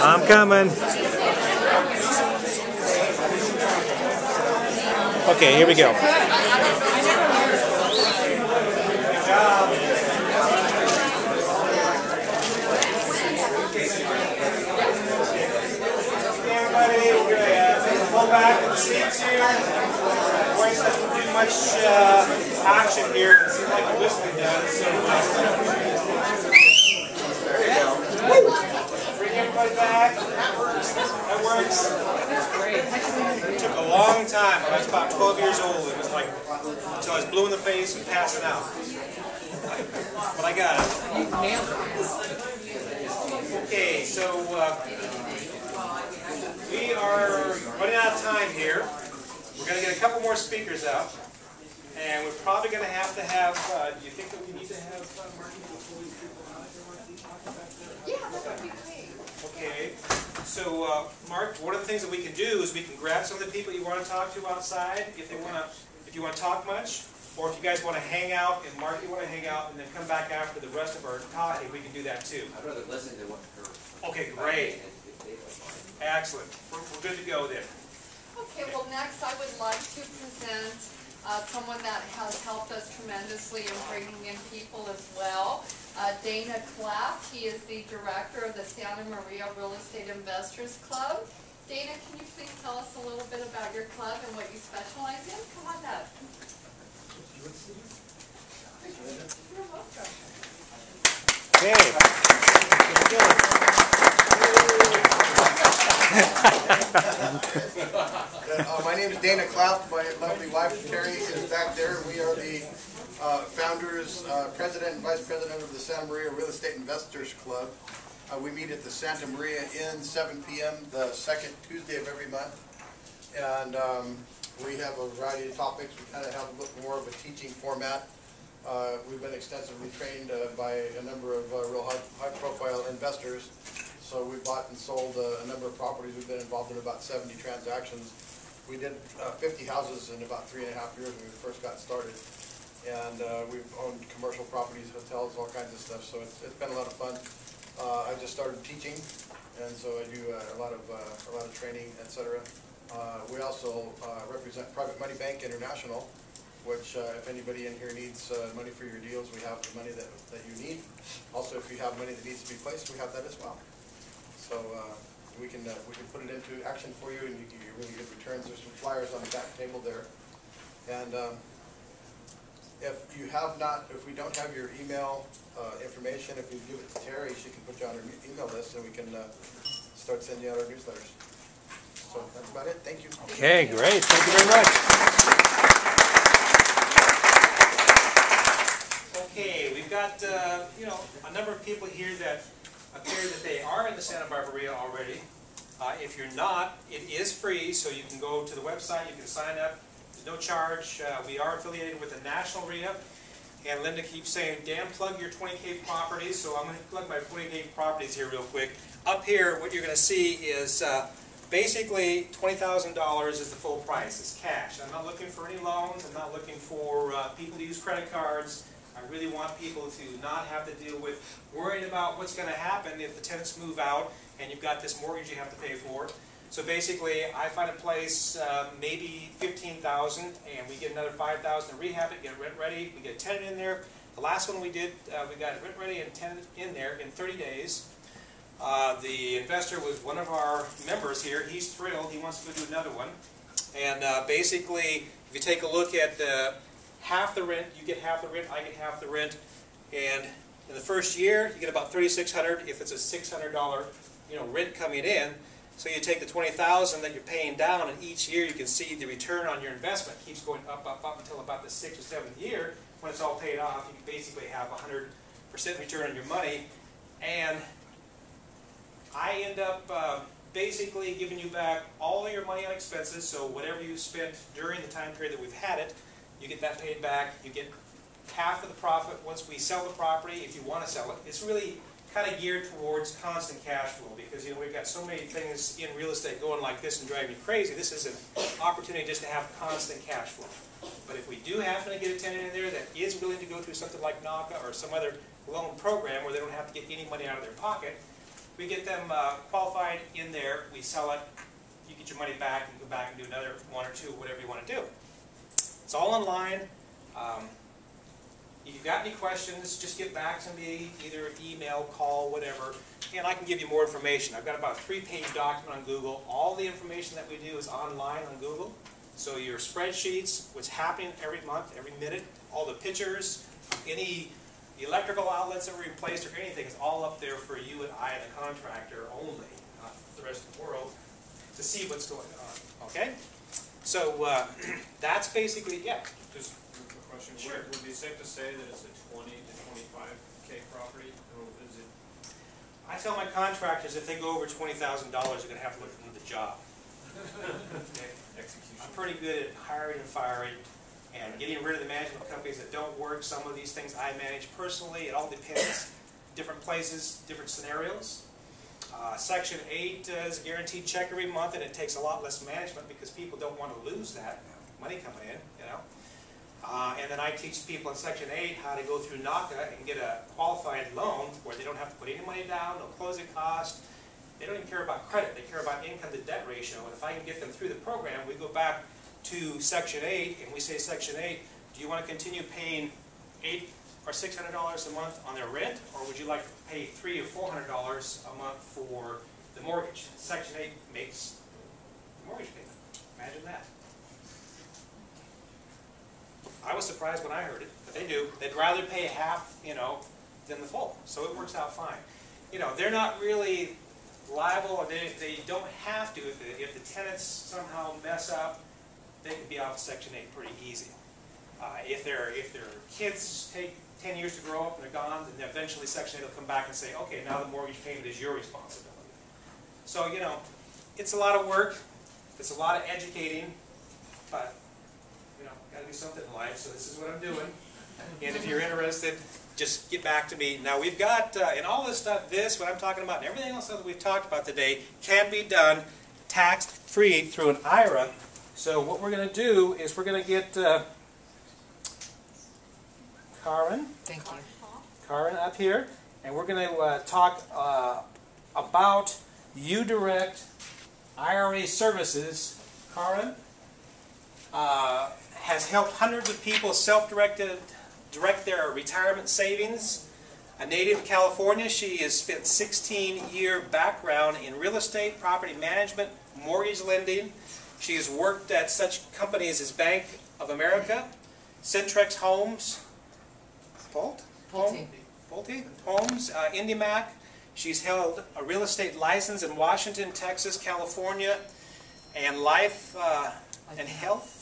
I'm coming. Okay, here we go. Everybody, we're going to pull back the seats here. Voice doesn't do much action here. It seems like the whistling does. So there you go. Bring everybody back. That works. It took a long time. When I was about 12 years old, it was like until I was blue in the face and passing out. But I got it. Okay, so we are running out of time here. We're going to get a couple more speakers up, and we're probably going to have, do you think that we need to have Marty before we talk about that? Yeah, that would be great. Okay, so Mark, one of the things that we can do is we can grab some of the people you want to talk to outside if you want to talk much, or if you guys want to hang out, and Mark, you want to hang out, and then come back after the rest of our talking, we can do that too. I'd rather listen to what her. Okay, great. Excellent. We're good to go then. Okay, well next I would like to present someone that has helped us tremendously in bringing in people as well. Dana Clapp. He is the director of the Santa Maria Real Estate Investors Club. Dana, can you please tell us a little bit about your club and what you specialize in? Come on up. You're welcome. Okay. My name is Dana Clapp. My lovely wife Terry is back there. We are the founders, president and vice president of the Santa Maria Real Estate Investors Club. We meet at the Santa Maria Inn, 7 p.m. the second Tuesday of every month. And we have a variety of topics. We kind of have a bit more of a teaching format. We've been extensively trained by a number of real high-profile investors. So we bought and sold a number of properties. We've been involved in about 70 transactions. We did 50 houses in about 3.5 years when we first got started. And we've owned commercial properties, hotels, all kinds of stuff. So it's been a lot of fun. I just started teaching, and so I do a lot of training, etc. We also represent Private Money Bank International, which if anybody in here needs money for your deals, we have the money that you need. Also, if you have money that needs to be placed, we have that as well. So we can put it into action for you, and you can get really good returns. There's some flyers on the back table there. And if we don't have your email information, if you give it to Terry, she can put you on her email list, and we can start sending you out our newsletters. So that's about it. Thank you. Okay, great. Thank you very much. Okay, we've got a number of people here that appear that they are in the Santa Barbara REIA already. If you're not, it is free, so you can go to the website, you can sign up. There's no charge. We are affiliated with the National REIA, and Linda keeps saying, Dan, plug your 20K properties, so I'm going to plug my 20K properties here real quick. Up here, what you're going to see is basically $20,000 is the full price. It's cash. I'm not looking for any loans. I'm not looking for people to use credit cards. I really want people to not have to deal with worrying about what's going to happen if the tenants move out and you've got this mortgage you have to pay for. So basically, I find a place, maybe $15,000, and we get another $5,000 to rehab it, get rent ready. We get a tenant in there. The last one we did, we got rent ready and tenant in there in 30 days. The investor was one of our members here. He's thrilled. He wants to go do another one. And basically, if you take a look at half the rent, you get half the rent, I get half the rent. And in the first year, you get about $3,600 if it's a $600 rent coming in. So you take the $20,000 that you're paying down, and each year you can see the return on your investment keeps going up, up, up until about the 6th or 7th year. When it's all paid off, you can basically have 100% return on your money. And I end up basically giving you back all your money on expenses. So whatever you spent during the time period that we've had it, you get that paid back. You get half of the profit once we sell the property, if you want to sell it. It's really kind of geared towards constant cash flow because we've got so many things in real estate going like this and driving you crazy. This is an opportunity just to have constant cash flow. But if we do happen to get a tenant in there that is willing to go through something like NACA or some other loan program where they don't have to get any money out of their pocket, We get them qualified in there, we sell it, you get your money back, and go back and do another one or two, whatever you want to do. It's all online. If you've got any questions, just get back to me, either email, call, whatever, and I can give you more information. I've got about a 3-page document on Google. All the information that we do is online on Google. So your spreadsheets, what's happening every month, every minute, all the pictures, any electrical outlets that were replaced or anything is all up there for you and I, the contractor, only, not the rest of the world, to see what's going on. Okay? So that's basically, yeah. Just a question. Sure. Would it be safe to say that it's a 20 to 25K property? Or is it? I tell my contractors if they go over $20,000, they're going to have to look for another job. Okay? Execution. I'm pretty good at hiring and firing and getting rid of the management companies that don't work. Some of these things I manage personally. It all depends. Different places, different scenarios. Section 8 is a guaranteed check every month, and it takes a lot less management because people don't want to lose that money coming in, you know. And then I teach people in Section 8 how to go through NACA and get a qualified loan where they don't have to put any money down, no closing cost. They don't even care about credit. They care about income to debt ratio. And if I can get them through the program, we go back to Section 8 and we say, Section 8, do you want to continue paying $800 or $600 a month on their rent, or would you like to pay $300 or $400 a month for the mortgage? Section 8 makes the mortgage payment. Imagine that. I was surprised when I heard it, but they do. They'd rather pay half, you know, than the full. So it works out fine. You know, they're not really liable, or they don't have to. If the tenants somehow mess up, they can be off Section 8 pretty easy. If their kids take 10 years to grow up and they're gone, then eventually Section 8 will come back and say, okay, now the mortgage payment is your responsibility. So, you know, it's a lot of work. It's a lot of educating, but, you know, got to do something in life, so this is what I'm doing. And if you're interested, just get back to me. Now, we've got, and all this stuff, what I'm talking about, and everything else that we've talked about today can be done tax-free through an IRA. So what we're going to do is we're going to get Karen. Thank you. Karen up here, and we're going to talk about UDirect IRA services. Karen has helped hundreds of people direct their retirement savings. A native of California, she has spent 16-year background in real estate, property management, mortgage lending. She has worked at such companies as Bank of America, Centrex Homes, Pulte Homes, IndyMac. She's held a real estate license in Washington, Texas, California, and life and health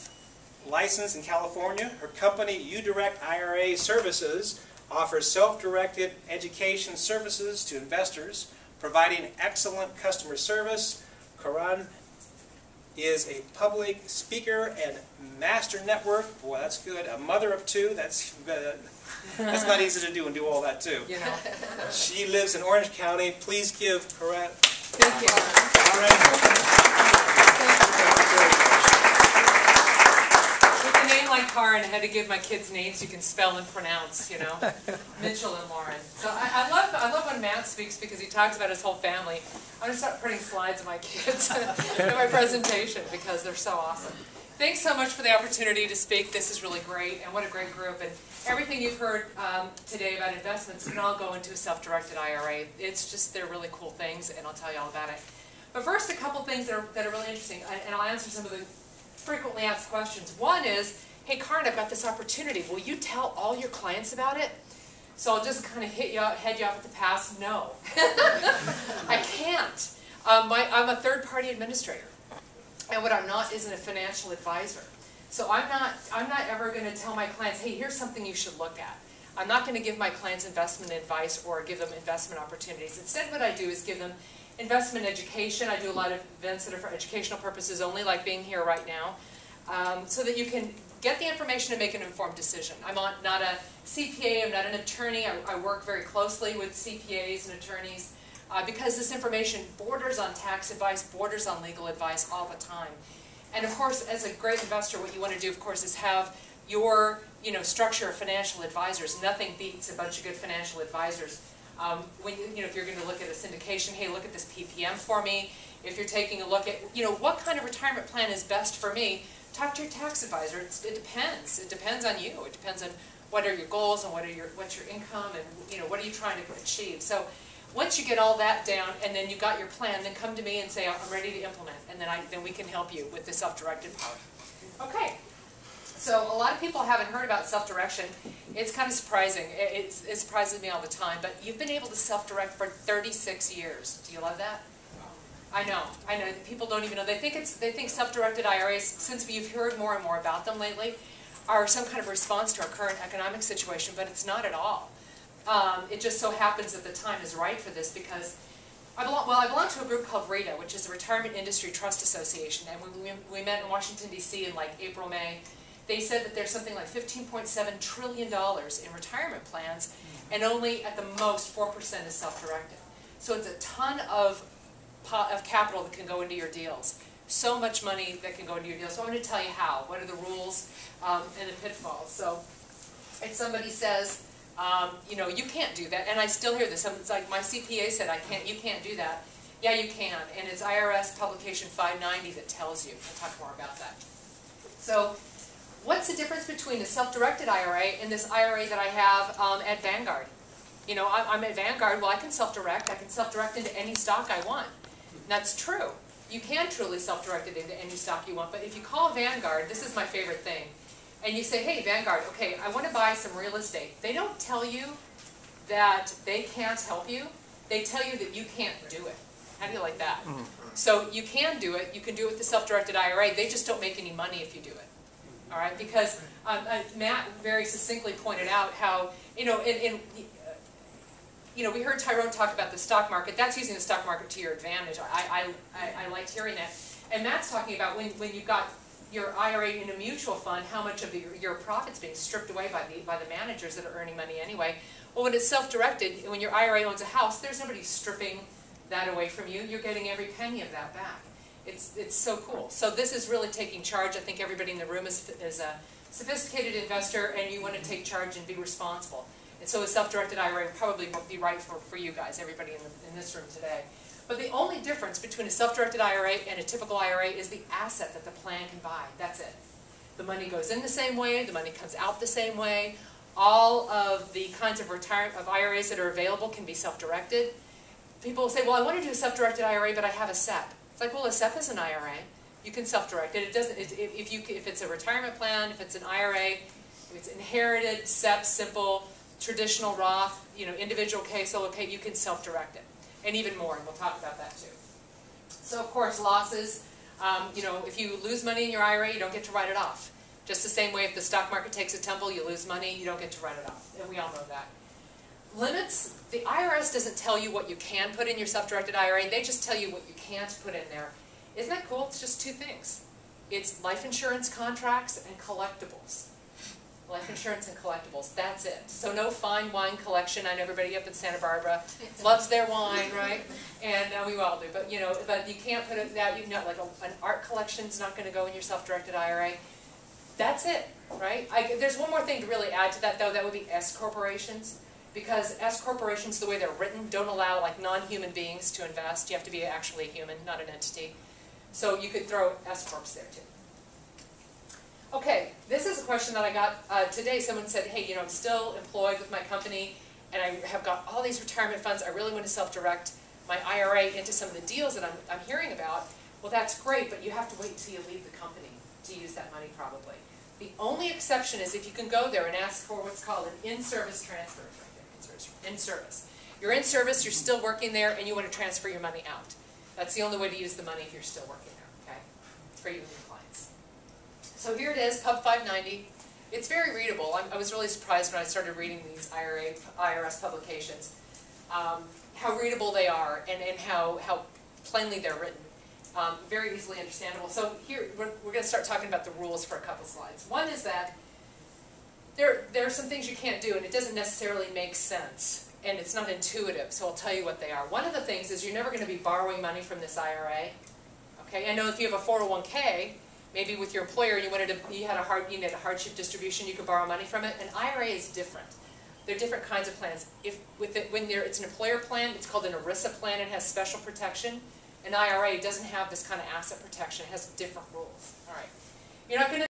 license in California. Her company, UDirect IRA Services, offers self-directed education services to investors, providing excellent customer service. Karan is a public speaker and master network. Boy, that's good. A mother of 2. That's not easy to do, and do all that too. You know. She lives in Orange County. Please give Karan. Thank you. With a name like Karen, I had to give my kids names you can spell and pronounce, you know. Mitchell and Lauren. So I love when Matt speaks because he talks about his whole family. I'm going to start printing slides of my kids in my presentation because they're so awesome. Thanks so much for the opportunity to speak. This is really great, and what a great group. And everything you've heard today about investments can all go into a self-directed IRA. It's just, they're really cool things, and I'll tell you all about it. But first, a couple things that are really interesting, and I'll answer some of the frequently asked questions. One is, hey, Karen, I've got this opportunity. Will you tell all your clients about it? So I'll just kind of head you off at the pass. No, I can't. I'm a third-party administrator. And what I'm not isn't a financial advisor. So I'm not ever going to tell my clients, hey, here's something you should look at. I'm not going to give my clients investment advice or give them investment opportunities. Instead, what I do is give them investment education. I do a lot of events that are for educational purposes only, like being here right now, so that you can get the information and make an informed decision. I'm not a CPA. I'm not an attorney. I work very closely with CPAs and attorneys. Because this information borders on tax advice, borders on legal advice all the time. And of course, as a great investor, what you want to do, of course, is have your structure of financial advisors. Nothing beats a bunch of good financial advisors When if you're going to look at a syndication, hey, look at this PPM for me. If you're taking a look at, what kind of retirement plan is best for me, talk to your tax advisor. It depends. It depends on you. It depends on what are your goals and what's your income and what are you trying to achieve. So once you get all that down and then you got your plan, then come to me and say, I'm ready to implement, and then we can help you with the self-directed part. Okay. So a lot of people haven't heard about self-direction. It's kind of surprising. It surprises me all the time. But you've been able to self-direct for 36 years. Do you love that? I know. People don't even know. They think self-directed IRAs, since we've heard more and more about them lately, are some kind of response to our current economic situation, but it's not at all. It just so happens that the time is right for this because I belong to a group called SBREIA, which is the Retirement Industry Trust Association, and we met in Washington, D.C. in like April, May. They said that there's something like $15.7 trillion in retirement plans, and only at the most 4% is self-directed. So it's a ton of capital that can go into your deals. So much money that can go into your deals. So I'm going to tell you how. What are the rules and the pitfalls? So if somebody says, you can't do that, and I still hear this. It's like my CPA said, you can't do that. Yeah, you can, and it's IRS publication 590 that tells you. We'll talk more about that. So what's the difference between a self-directed IRA and this IRA that I have at Vanguard? I'm at Vanguard. Well, I can self-direct. I can self-direct into any stock I want. And that's true. You can truly self-direct it into any stock you want. But if you call Vanguard, this is my favorite thing, and you say, hey, Vanguard, okay, I want to buy some real estate. They don't tell you that they can't help you. They tell you that you can't do it. How do you like that? So you can do it. You can do it with the self-directed IRA. They just don't make any money if you do it. All right, because Matt very succinctly pointed out how, we heard Tyrone talk about the stock market. That's using the stock market to your advantage. I liked hearing that. And Matt's talking about when you've got your IRA in a mutual fund, how much of your profits being stripped away by the managers that are earning money anyway. Well, when it's self-directed, when your IRA owns a house, there's nobody stripping that away from you. You're getting every penny of that back. It's so cool. So this is really taking charge. I think everybody in the room is a sophisticated investor, and you want to take charge and be responsible. And so a self-directed IRA would probably be right for you guys, everybody in this room today. But the only difference between a self-directed IRA and a typical IRA is the asset that the plan can buy. That's it. The money goes in the same way. The money comes out the same way. All of the kinds of IRAs that are available can be self-directed. People will say, well, I want to do a self-directed IRA, but I have a SEP. It's like, well, a SEP is an IRA. You can self-direct it. It doesn't. If it's a retirement plan, if it's an IRA, if it's inherited, SEP, simple, traditional Roth, individual case, okay, you can self-direct it, and even more. And we'll talk about that too. So, of course, losses. If you lose money in your IRA, you don't get to write it off. Just the same way, if the stock market takes a tumble, you lose money, you don't get to write it off, and we all know that. Limits, the IRS doesn't tell you what you can put in your self-directed IRA, they just tell you what you can't put in there. Isn't that cool? It's just two things. It's life insurance contracts and collectibles. Life insurance and collectibles, that's it. So no fine wine collection. I know everybody up in Santa Barbara loves their wine, right? And we all do, but but you can't put it that, like an art collection's not going to go in your self-directed IRA. That's it, right? There's one more thing to really add to that, though. That would be S corporations. Because S corporations, the way they're written, don't allow non-human beings to invest. You have to be actually a human, not an entity. So you could throw S corps there too. Okay, this is a question that I got today. Someone said, hey, I'm still employed with my company, and I have got all these retirement funds. I really want to self-direct my IRA into some of the deals that I'm hearing about. Well, that's great, but you have to wait until you leave the company to use that money probably. The only exception is if you can go there and ask for what's called an in-service transfer. In service. You're in service, you're still working there, and you want to transfer your money out. That's the only way to use the money if you're still working there, okay? It's for you and your clients. So here it is, Pub 590. It's very readable. I was really surprised when I started reading these IRS publications, how readable they are and how plainly they're written. Very easily understandable. So here, we're going to start talking about the rules for a couple slides. One is that there are some things you can't do, and it doesn't necessarily make sense, and it's not intuitive, so I'll tell you what they are. One of the things is you're never going to be borrowing money from this IRA. Okay, I know if you have a 401k, maybe with your employer, you had a hardship distribution, you could borrow money from it. An IRA is different. There are different kinds of plans. It's an employer plan, it's called an ERISA plan, it has special protection. An IRA doesn't have this kind of asset protection, it has different rules. All right. You're not going to